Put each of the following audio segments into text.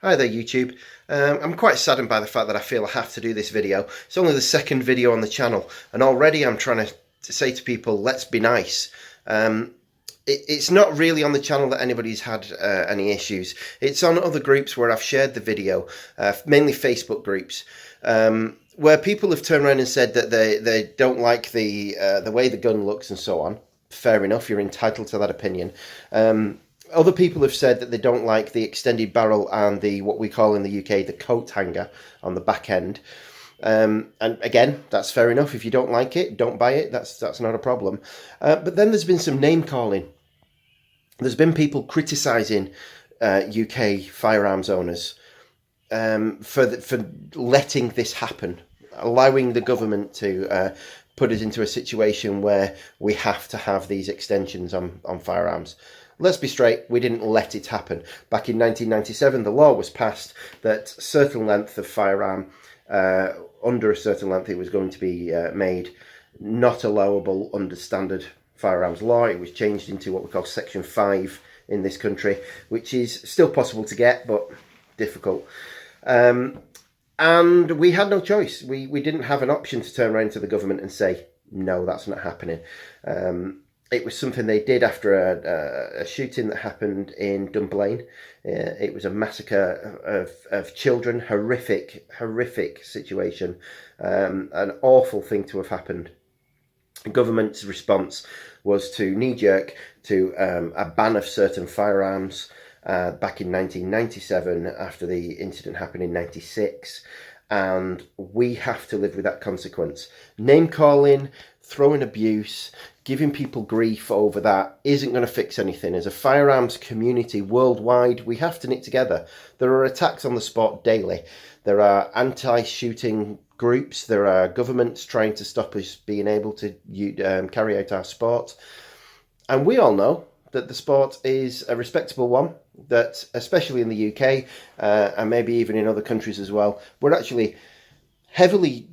Hi there YouTube. I'm quite saddened by the fact that I feel I have to do this video. It's only the second video on the channel and already I'm trying to say to people, let's be nice. It's not really on the channel that anybody's had any issues. It's on other groups where I've shared the video, mainly Facebook groups, where people have turned around and said that they don't like the way the gun looks and so on. Fair enough, you're entitled to that opinion. Other people have said that they don't like the extended barrel and the what we call in the UK the coat hanger on the back end. And again, that's fair enough. If you don't like it, don't buy it. That's not a problem. But then there's been some name calling. There's been people criticising UK firearms owners for letting this happen, allowing the government to put us into a situation where we have to have these extensions on firearms. Let's be straight, we didn't let it happen. Back in 1997, the law was passed that certain length of firearm, under a certain length, it was going to be made not allowable under standard firearms law. It was changed into what we call Section 5 in this country, which is still possible to get, but difficult. And we had no choice. We didn't have an option to turn around to the government and say, no, that's not happening. It was something they did after a shooting that happened in Dunblane. It was a massacre of children, horrific situation, an awful thing to have happened. The government's response was to knee-jerk to a ban of certain firearms back in 1997 after the incident happened in 96. And we have to live with that consequence. Name-calling, throwing abuse, giving people grief over that isn't going to fix anything. As a firearms community worldwide, we have to knit together. There are attacks on the sport daily. There are anti-shooting groups. There are governments trying to stop us being able to carry out our sport. And we all know that the sport is a respectable one, that especially in the UK and maybe even in other countries as well, we're actually heavily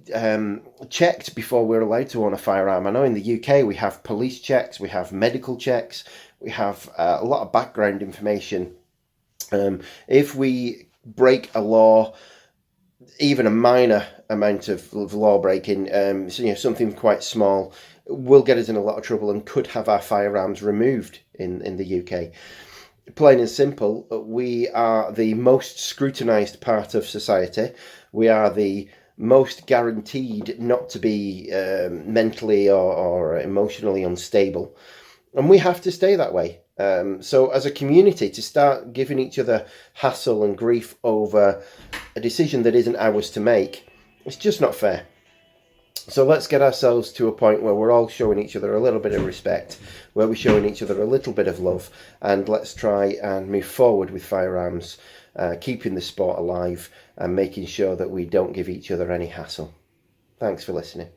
checked before we're allowed to own a firearm. I know in the UK we have police checks, we have medical checks, we have a lot of background information. If we break a law, even a minor amount of law breaking, something quite small, will get us in a lot of trouble and could have our firearms removed in the UK. Plain and simple, we are the most scrutinised part of society. We are the most guaranteed not to be mentally or emotionally unstable. And we have to stay that way. So as a community, to start giving each other hassle and grief over a decision that isn't ours to make, it's just not fair. So let's get ourselves to a point where we're all showing each other a little bit of respect, where we're showing each other a little bit of love, and let's try and move forward with firearms, keeping the sport alive and making sure that we don't give each other any hassle. Thanks for listening.